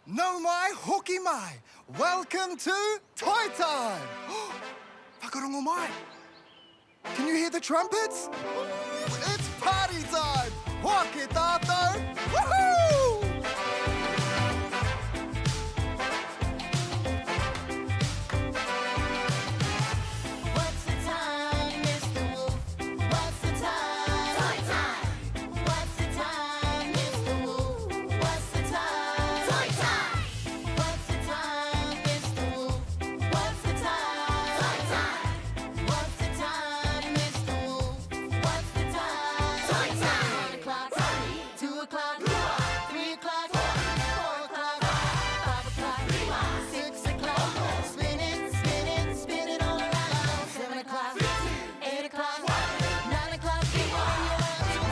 No mai, hoki mai. Welcome to Toy Time. Whakarongo mai. Can you hear the trumpets? It's party time. Hoki tātou. Woohoo! What's the time, Mr. Wolf? What's the time? Toy time! What's the time, Mr. Wolf? What's the time? Toy time! What's the time, Mr. Wolf? What's the time? Toy time! What's the time, Mr. Wolf? What's the time? Toy time! 1 o'clock, 2 o'clock, 3 o'clock, 4 o'clock, 5 o'clock, 6 o'clock. Spin it all around. 7 o'clock, 8 o'clock, 9 o'clock. It's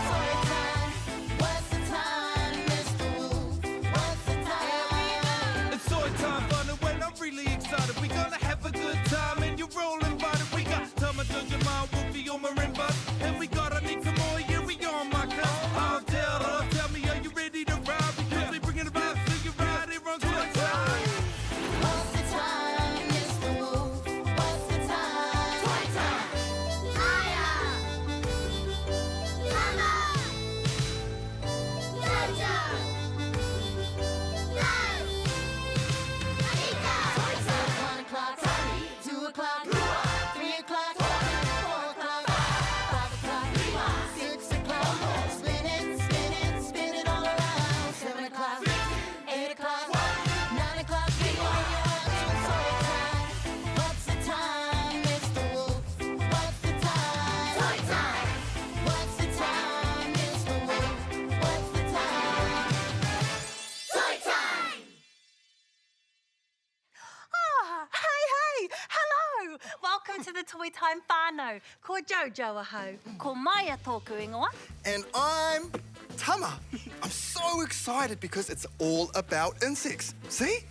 toy time. What's the time, Mr. Wolf? What's the time? It's toy time fun and when I'm really excited. We gonna have a good time and you're rolling by it. We got Tama, Wolfie on marimba. And we got Anika more, yeah, we on my cup. Aotearoa, tell me, are you ready to ride? Because we bringing the vibes to you right here on toy time. What's the time, Mr. Wolf? What's the time? Toy time. Aya! Tama! Jaja! Yes! Anika! Toy time. 1 o'clock, 2 o'clock, 3 o'clock, 4 o'clock, 5 o'clock, 6 o'clock. Spin it all around. 7 o'clock, 8 o'clock, 9 o'clock. It's toy time. What's the time, Mr. Wolf? What's the time? Toy time. What's the time, Mr. Wolf? What's the time? Toy time. Hey, hello! Welcome to the Toy Time whānau. Ko Jojo aho. Ko Maia tōku ingoa. And I'm Tama. I'm so excited because it's all about insects. See?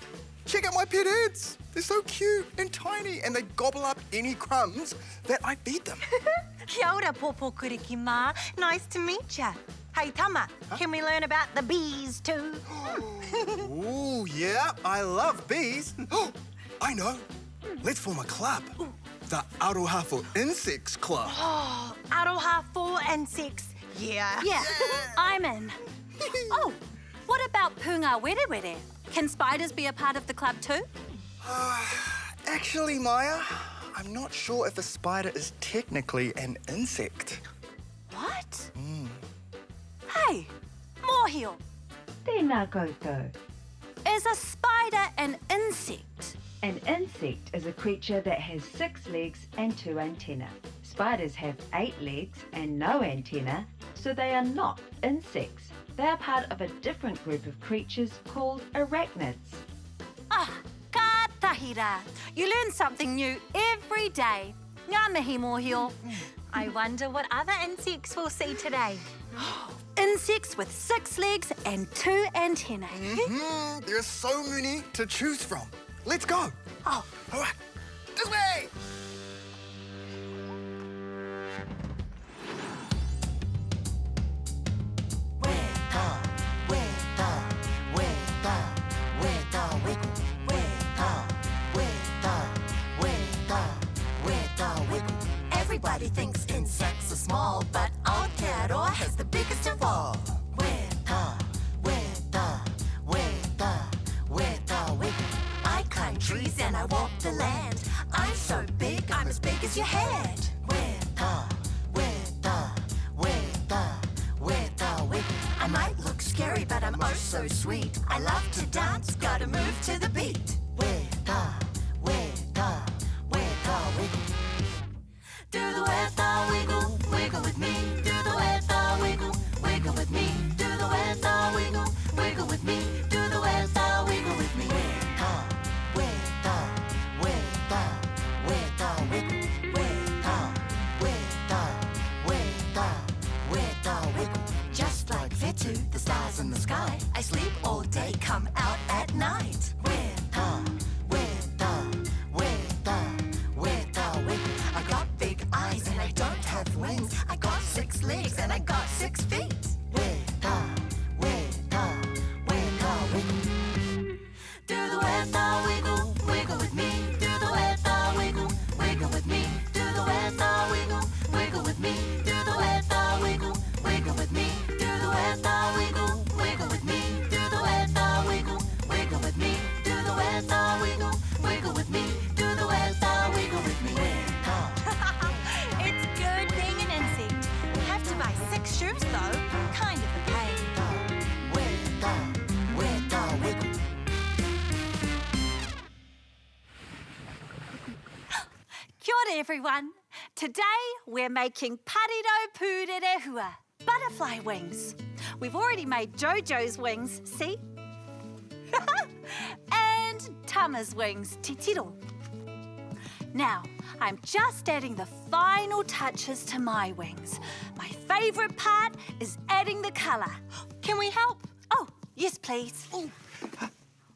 Check out my pet heads. They're so cute and tiny and they gobble up any crumbs that I feed them. Kia ora, Pōpō Kuriki mā. Nice to meet ya. Hey, Tama, can we learn about the bees too? Ooh, yeah, I love bees. Oh, I know. Let's form a club. The Aroha for Insects Club. Oh, aroha for insects. Yeah. Yeah, I'm in. Oh, what about punga were? Can spiders be a part of the club too? Actually, Maya, I'm not sure if a spider is technically an insect. What? Hey, Mōhio, Tēnā koutou. is a spider an insect? An insect is a creature that has 6 legs and 2 antennae. Spiders have 8 legs and no antennae, so they are not insects. They are part of a different group of creatures called arachnids. Ah, ka tahira. You learn something new every day. Ngā mihi, Mōhio. I wonder what other insects we'll see today. Insects with 6 legs and 2 antennae. There are so many to choose from. Let's go. Oh, All right, this way. Weta, weta, weta, weta, wiggle. Weta, weta, weta, weta, wiggle. Everybody thinks insects are small, but Aotearoa has the biggest of all. Weta, weta, weta, weta, wiggle. I climb trees and I walk the land. I'm so big, I'm as big as your head. Weta, weta, weta, weta, wiggle. I might look scary, but I'm oh so sweet. I love to dance, gotta move to the beat. Weta, weta, weta, wiggle. Do the weta wiggle, wiggle with me. Do the weta wiggle, wiggle with me. Do the weta wiggle, wiggle with me. Do the weta wiggle with me. Weta, weta, weta, weta, wiggle. Weta, weta, weta, weta, wiggle. Just like Vetu, the stars in the sky. I sleep all day, come out at night. Weta, weta, weta, weta, wiggle. I got big eyes and I don't have wings. I got 6 legs and I got 6 feet. Weta, weta, weta, wiggle. morning, everyone. Today, we're making pariro pūrerehua, butterfly wings. We've already made Jojo's wings, see? And Tama's wings, titiro. Now, I'm just adding the final touches to my wings. My favourite part is adding the colour. Can we help? Oh, yes, please. Ooh.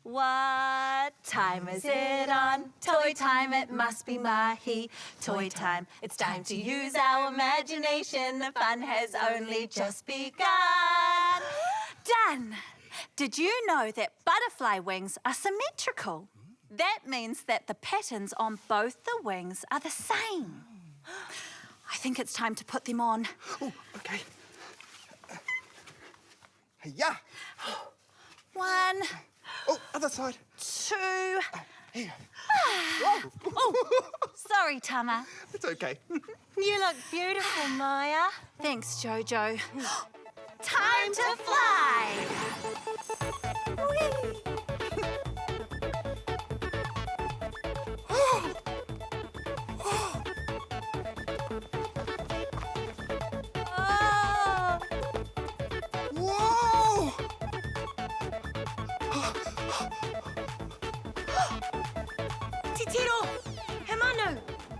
What time is it on? Toy time, it must be mahi. Toy time, it's time to use our imagination. The fun has only just begun. Done! Did you know that butterfly wings are symmetrical? That means that the patterns on both the wings are the same. I think it's time to put them on. Oh, okay. Yeah. 1, Oh, other side. 2. Here. Oh, sorry, Tama. It's okay. You look beautiful, Maya. Thanks, Jojo. Time to fly! Whee! Oh! Whoa! Titiro! Hemanu!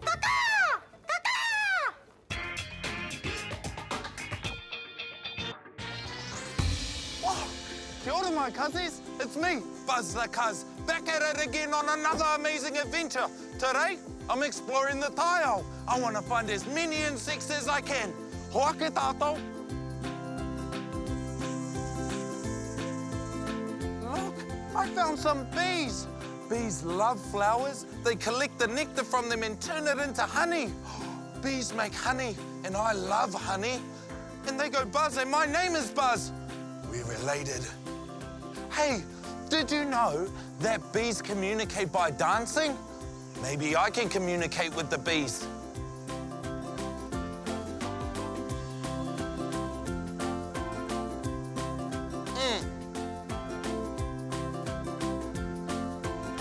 Kaka! Kaka! Whoa! Kia ora, my cuzzies. It's me, Buzz the Cuz, back at it again on another amazing adventure. Today, I'm exploring the taiao. I want to find as many insects as I can. Hoake tātou. Look, I found some bees. Bees love flowers. They collect the nectar from them and turn it into honey. Bees make honey, and I love honey. And they go Buzz, and my name is Buzz. We're related. Hey, did you know that bees communicate by dancing? Maybe I can communicate with the bees.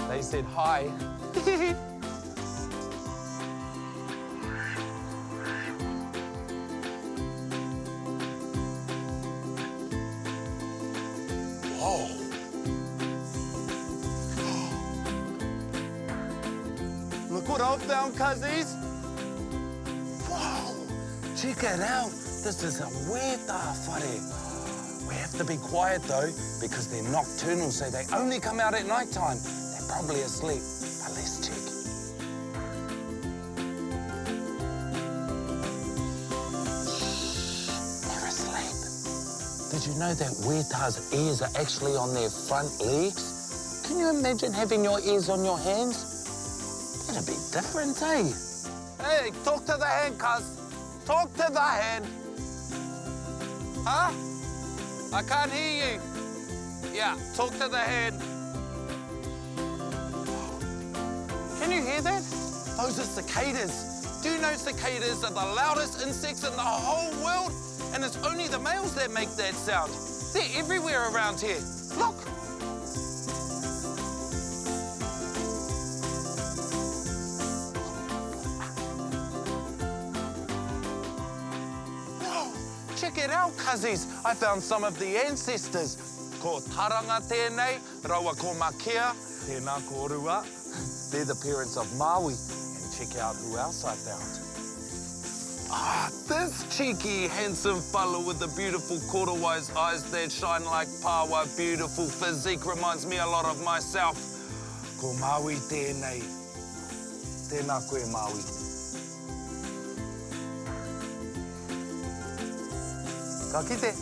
They said hi. Whoa. Look what I found, cuzzies. Whoa, check it out. This is a weta whare. We have to be quiet though, because they're nocturnal, so they only come out at night time. They're probably asleep, but let's check. They're asleep. Did you know that weta's ears are actually on their front legs? Can you imagine having your ears on your hands? That'd be different, eh? Hey, talk to the hand, cuz. Talk to the hand. Huh? I can't hear you. Yeah, talk to the hand. Can you hear that? Those are cicadas. Do you know cicadas are the loudest insects in the whole world? And it's only the males that make that sound. They're everywhere around here. Look. Whoa, check it out, cuzzies. I found some of the ancestors. Ko taranga tēnei, rawa ko makea, tēnā ko rua. They're the parents of Maui. And check out who else I found. Ah, this cheeky, handsome fella with the beautiful korowai's eyes that shine like pawa, beautiful physique, reminds me a lot of myself. Ko Maui tēnei. Tēnā koe Maui. Ka kite.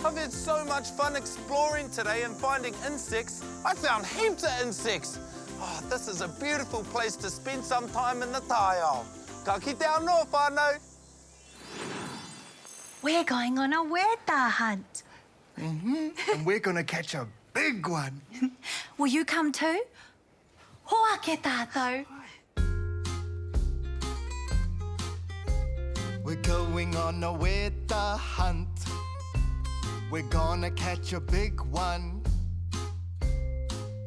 I've had so much fun exploring today and finding insects. I found heaps of insects. Oh, this is a beautiful place to spend some time in the taiao. Ka kite anō, whānau. We're going on a wētā hunt. And we're gonna catch a big one. Will you come too? Hoake tātou. We're going on a weta hunt. We're gonna catch a big one.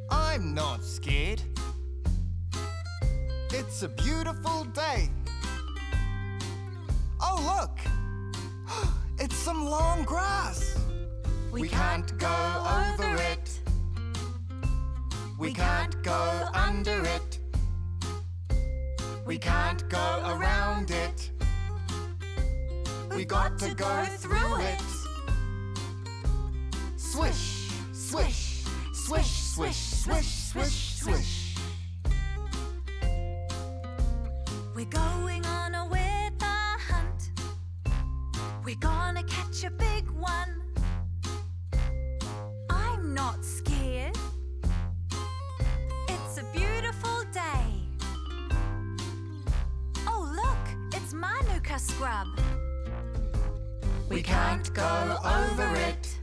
I'm not scared. it's a beautiful day. Oh, look! It's some long grass. We can't go over it. We can't go under it. We can't go around it. We got to go through it. Swish, swish, swish, swish, swish, swish, swish. We're going on a weta hunt. We're gonna catch a big one. I'm not scared. It's a beautiful day. Oh, look, it's manuka scrub. We can't go over it.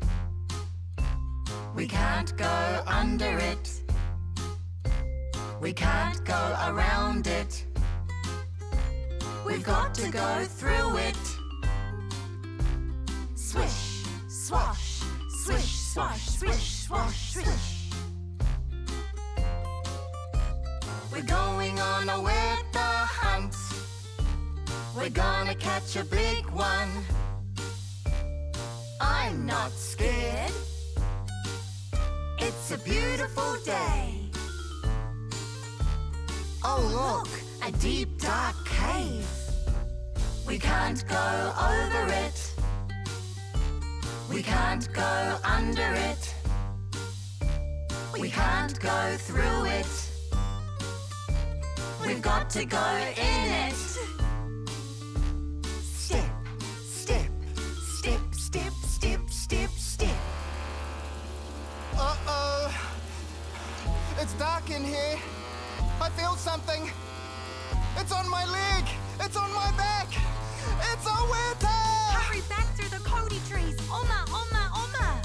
We can't go under it. We can't go around it. We've got to go through it. Swish, swash, swish, swash, swish, swash, swish. We're going on a weta hunt. We're gonna catch a big one. I'm not scared. It's a beautiful day. Oh, look, a deep, dark cave. We can't go over it. We can't go under it. We can't go through it. We've got to go in it. Step, step, step, step, step, step, step. Uh-oh. It's dark in here. I feel something. It's on my leg. It's on my back. It's a weta! Hurry back through the Cody trees. Oma, oma, oma.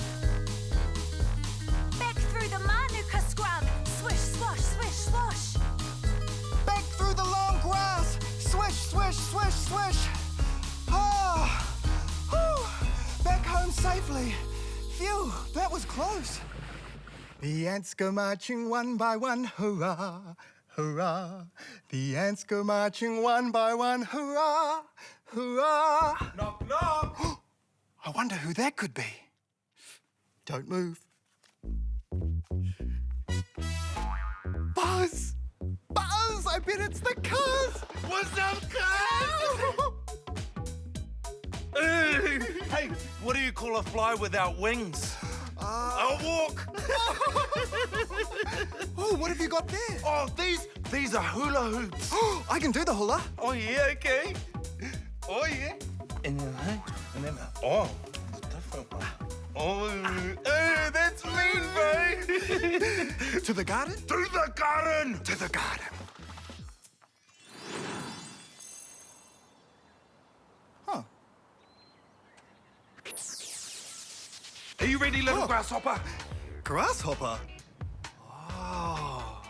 Back through the manuka scrub. Swish, swash, swish, swash. Back through the long grass. Swish, swish, swish, swish. Ah, whew. Back home safely. Phew, that was close. The ants go marching one by one, hurrah, hurrah. The ants go marching one by one, hurrah, hurrah. Knock, knock. I wonder who that could be. Don't move. Buzz! Buzz! I bet it's the cuz! What's up, cuz? Hey, what do you call a fly without wings? A walk. Oh, what have you got there? Oh, these are hula hoops. I can do the hula. Oh, yeah, okay. Oh, yeah. And then, oh, it's different. Oh, hey, that's mean, bro. To the garden? To the garden. To the garden. Huh. Are you ready, little Oh. grasshopper? Grasshopper? Oh.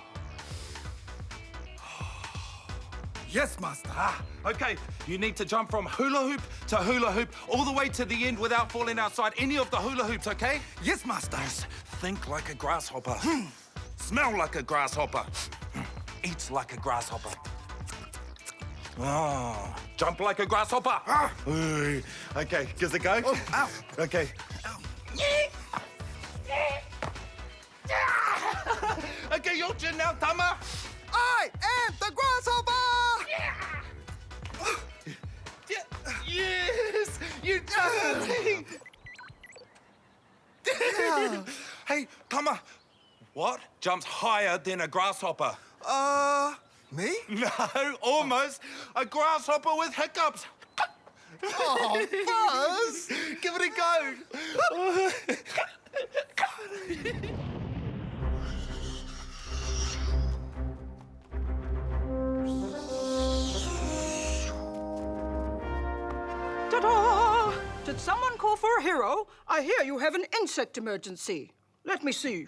Yes, master. Okay, you need to jump from hula hoop to hula hoop all the way to the end without falling outside any of the hula hoops, okay? Yes, master. Think like a grasshopper. Smell like a grasshopper. Eat like a grasshopper. Oh, jump like a grasshopper. Ooh. Okay, gives it go. Oh, ow. Okay. Okay, your turn now, Tama. I am the grasshopper! Yes, you done it. Hey, Tama, what jumps higher than a grasshopper? Me? No, almost. A grasshopper with hiccups. Oh, Buzz! Give it a go. Ta-da! Did someone call for a hero? I hear you have an insect emergency. Let me see.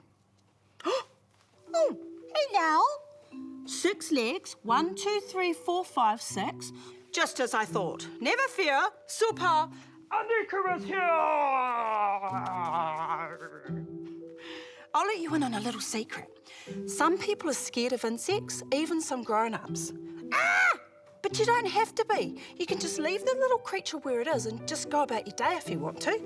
Oh, hey now. 6 legs, 1, 2, 3, 4, 5, 6. Just as I thought. Never fear, Super Anika is here. I'll let you in on a little secret. Some people are scared of insects, even some grown-ups. Ah! But you don't have to be. You can just leave the little creature where it is and just go about your day if you want to.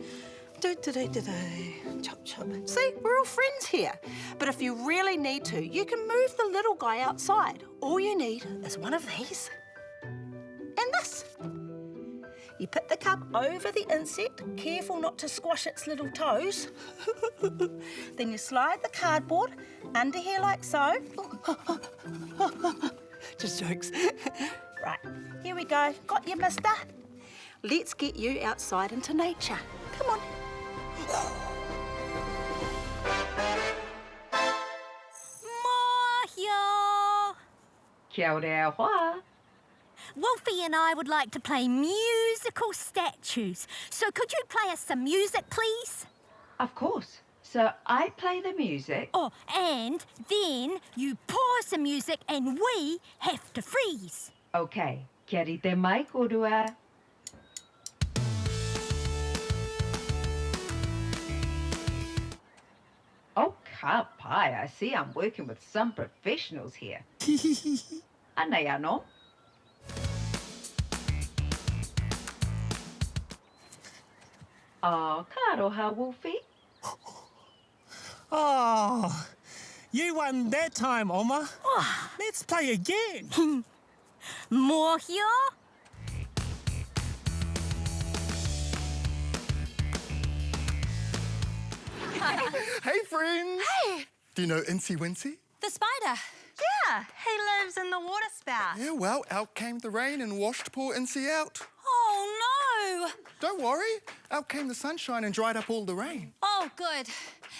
Chop, chop. See, we're all friends here. But if you really need to, you can move the little guy outside. All you need is one of these and this. You put the cup over the insect, careful not to squash its little toes. Then you slide the cardboard under here like so. Just jokes. Right, here we go. Got you, mister. Let's get you outside into nature. Come on. Mahia! Kia ora hoa. Wolfie and I would like to play musical statues. So could you play us some music, please? Of course. So I play the music. Oh, and then you pause the music and we have to freeze. Okay. Kia rite mai korua. Oh, ka pai. I see I'm working with some professionals here. Anei anō. Oh, ka aroha, Wolfie. Oh, you won that time, Oma. Let's play again. Mahia? Hey, friends. Hey. Do you know Incy Wincy? The spider. Yeah, he lives in the water spout. Yeah, well, out came the rain and washed poor Incy out. Oh, no. Don't worry. Out came the sunshine and dried up all the rain. Oh, good.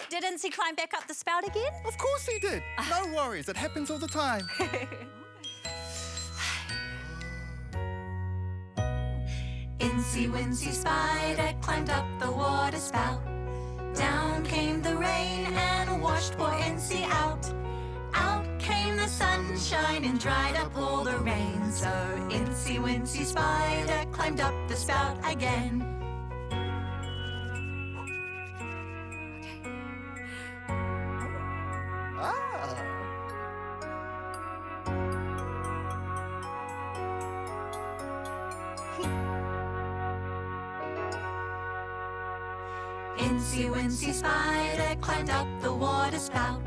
Did Incy climb back up the spout again? Of course he did. No worries. It happens all the time. Incy Wincy Spider climbed up the water spout. Down came the rain and washed poor Incy out. Out came the sunshine and dried up all the rain. So Incy Wincy Spider climbed up the spout again. Ah. Incy Wincy Spider climbed up the water spout.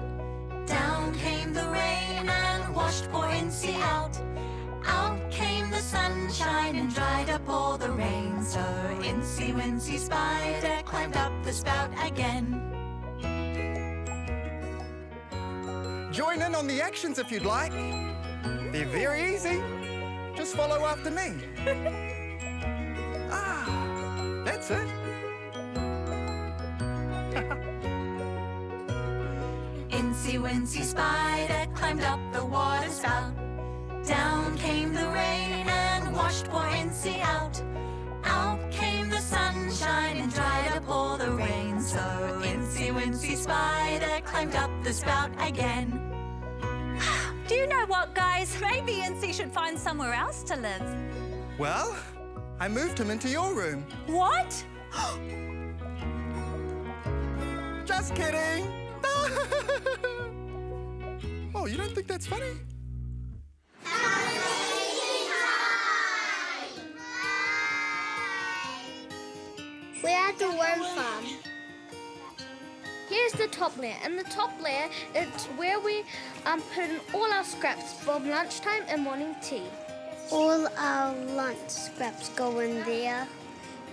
Down came the rain and washed poor Incy out. Out came the sunshine and dried up all the rain. So Incy Wincy Spider climbed up the spout again. Join in on the actions if you'd like. They're very easy. Just follow after me. Ah, that's it. Incy Wincy Spider climbed up the water spout. Down came the rain and washed poor Incy out. Out came the sunshine and dried up all the rain. So Incy Wincy Spider climbed up the spout again. Do you know what, guys? Maybe Incy should find somewhere else to live. Well, I moved him into your room. What? Just kidding. Oh, you don't think that's funny? We're at the worm farm. Here's the top layer. In the top layer, it's where we put in all our scraps from lunchtime and morning tea. All our lunch scraps go in there.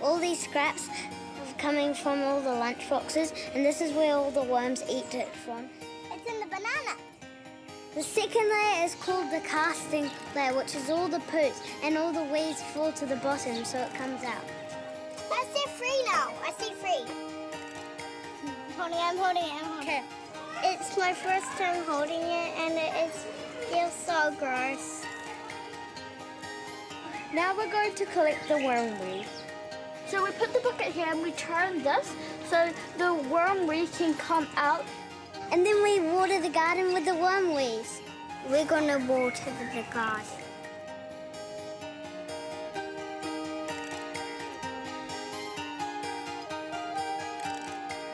All these scraps are coming from all the lunch boxes, and this is where all the worms eat it from. It's in the banana. The second layer is called the casting layer, which is all the poops, and all the weeds fall to the bottom, so it comes out. I see free now. I see free. I'm holding it. Okay. It's my first time holding it, and it feels so gross. Now we're going to collect the wormweed. So we put the bucket here and we turn this so the wormweed can come out. And then we water the garden with the wormweeds. We're going to water the garden.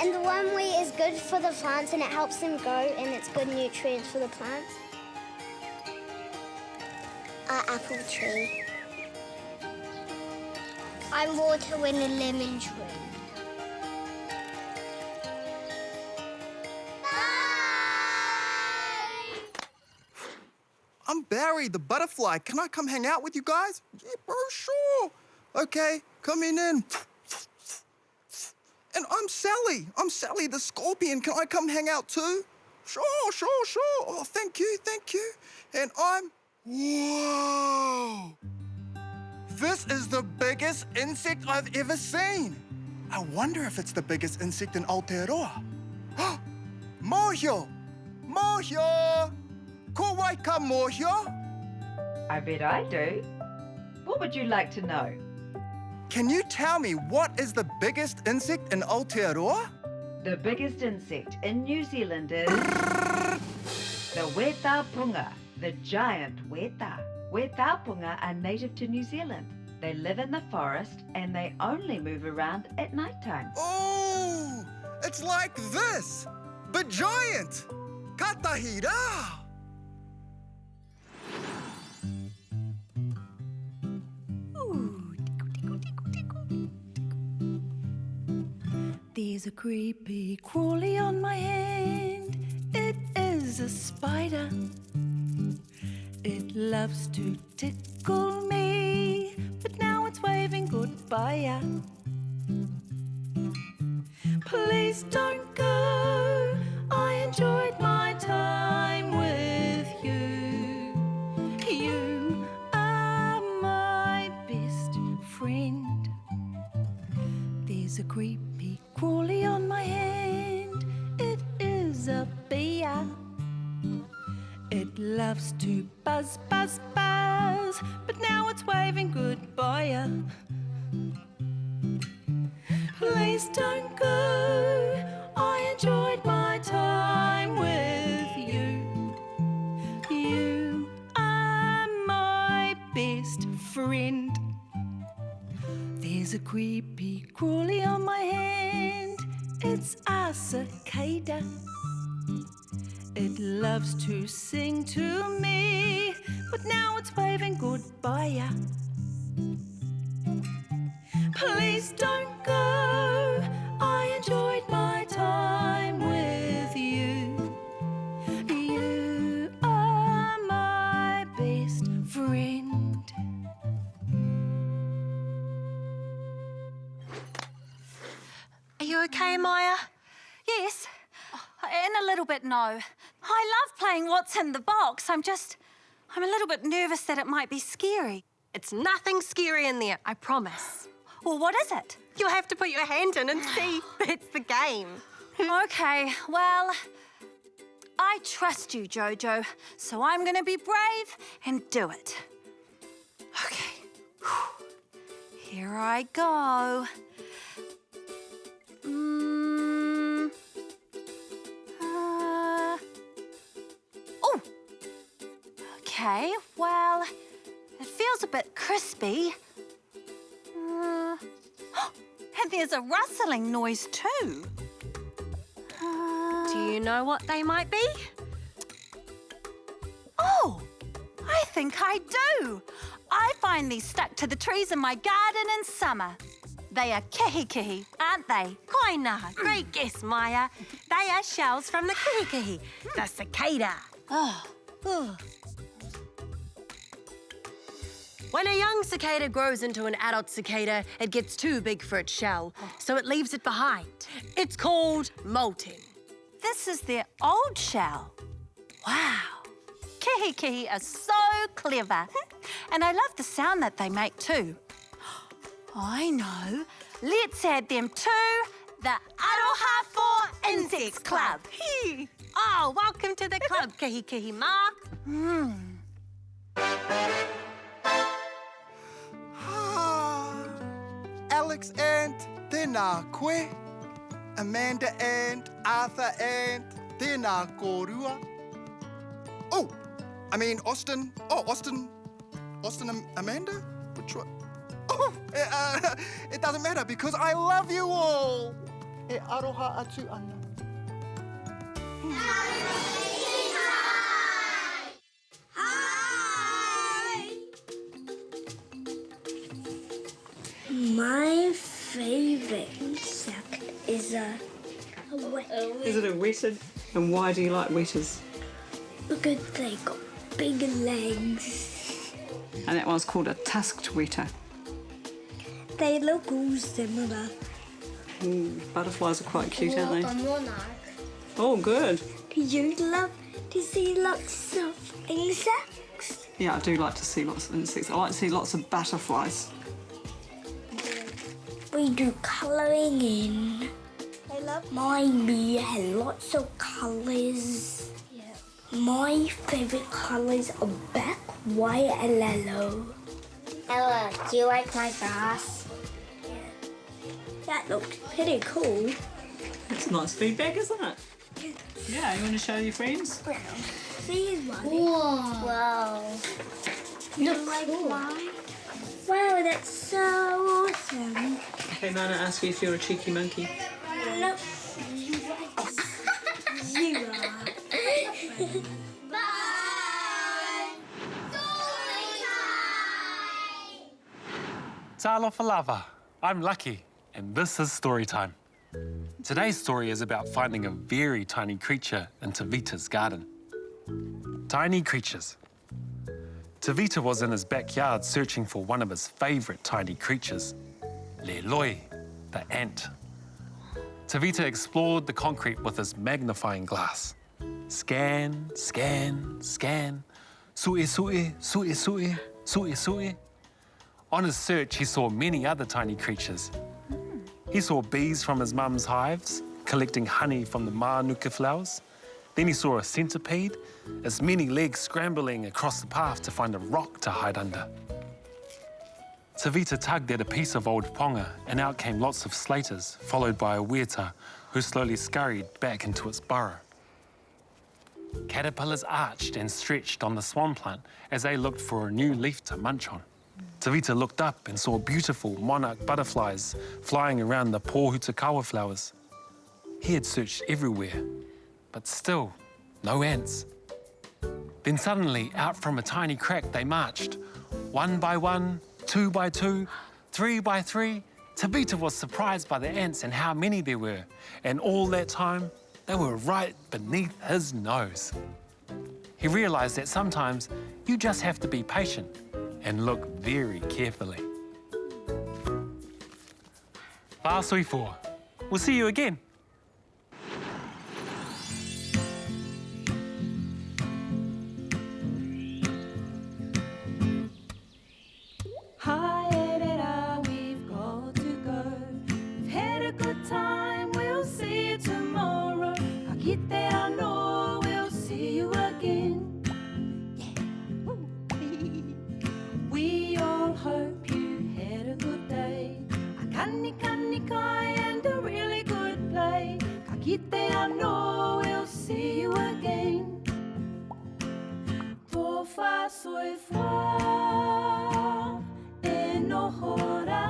And the wormweed is good for the plants and it helps them grow and it's good nutrients for the plants. Apple tree. I'm watering a lemon tree. I'm Barry, the butterfly. Can I come hang out with you guys? Yeah, bro, sure. Okay, coming in. And I'm Sally. I'm Sally the scorpion. Can I come hang out too? Sure. Oh, thank you. And I'm... Whoa! This is the biggest insect I've ever seen. I wonder if it's the biggest insect in Aotearoa. Mohio! Ko wai ka mohio? I bet I do. What would you like to know? Can you tell me what is the biggest insect in Aotearoa? The biggest insect in New Zealand is the weta punga, the giant weta. Weta punga are native to New Zealand. They live in the forest and they only move around at nighttime. Oh, it's like this, but giant. Katahira. There's a creepy crawly on my hand. It is a spider. It loves to tickle me, but now it's waving goodbye. Please don't go. I enjoyed my time with you. You are my best friend. There's a creepy crawly on my hand. It is a bee. It loves to buzz, buzz, buzz, but now it's waving goodbye. Please don't go. I enjoyed my time with you. You are my best friend. There's a creepy crawly on my hand. It's a cicada. It loves to sing to me, but now it's waving goodbye. Please don't go. I enjoyed my time with you. You are my best friend. Are you okay, Maya? Yes, and a little bit no. I love playing What's in the Box. I'm a little bit nervous that it might be scary. It's nothing scary in there, I promise. Well, what is it? You'll have to put your hand in and see. It's the game. Okay, well, I trust you, Jojo, so I'm going to be brave and do it. Okay, here I go. Oh! Okay, well, it feels a bit crispy. And there's a rustling noise too. Do you know what they might be? Oh, I think I do. I find these stuck to the trees in my garden in summer. They are kihi-kihi, aren't they? Koina, great guess, Maya. They are shells from the kihi-kihi, the cicada. Oh. When a young cicada grows into an adult cicada, it gets too big for its shell, so it leaves it behind. It's called molting. This is their old shell. Wow. Kihi-kihi are so clever. And I love the sound that they make too. I know. Let's add them to the Aroha for Insects Club. Oh, welcome to the club, kihi-kihi Ma. Alex and tēnā koe. Amanda and Arthur and tēnā kōrua. Oh, I mean Austin. Oh, Austin and Amanda? Which one? Oh, it doesn't matter because I love you all. e aroha atu ana. My favourite insect is a weta. Is it a weta? And why do you like wetas? Because they got big legs. And that one's called a tusked weta. They look all similar. Butterflies are quite cute, aren't they? A monarch. Oh, good. You love to see lots of insects? Yeah, I do like to see lots of insects. I like to see lots of butterflies. We do colouring in. I love mine. We have lots of colours. Yeah. My favourite colours are black, white and yellow. Ella, do you like my grass? Yeah. That looks pretty cool. It's nice feedback, isn't it? Yeah, you want to show your friends? Well, these ones. Whoa. Wow. Look like mine. Wow, that's so awesome. Okay, Nana, ask you if you're a cheeky monkey. Look, you are. Bye. Talofa lava. I'm Lucky, and this is story time. Today's story is about finding a very tiny creature in Tavita's garden. Tiny creatures. Tavita was in his backyard searching for one of his favourite tiny creatures, Leloi, the ant. Tavita explored the concrete with his magnifying glass. Scan, scan, scan. Sue, sue, sue, sue, sue, sue. On his search, he saw many other tiny creatures. He saw bees from his mum's hives, collecting honey from the manuka flowers. Then he saw a centipede, its many legs scrambling across the path to find a rock to hide under. Tavita tugged at a piece of old punga, and out came lots of slaters, followed by a wētā, who slowly scurried back into its burrow. Caterpillars arched and stretched on the swan plant as they looked for a new leaf to munch on. Tavita looked up and saw beautiful monarch butterflies flying around the pōhutakawa flowers. He had searched everywhere, but still, no ants. Then suddenly, out from a tiny crack they marched. 1 by 1, 2 by 2, 3 by 3. Tavita was surprised by the ants and how many there were. And all that time, they were right beneath his nose. He realised that sometimes you just have to be patient and look very carefully. Whāsui fō. We'll see you again. Aotearoa, we've got to go. We've had a good time, we'll see you tomorrow. Aotearoa, we'll see you again. We all hope you had a good day. A kani kai and a really good play. Aotearoa, we'll see you again. Tō whāsui whā e noho rā.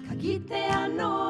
Ka kite anō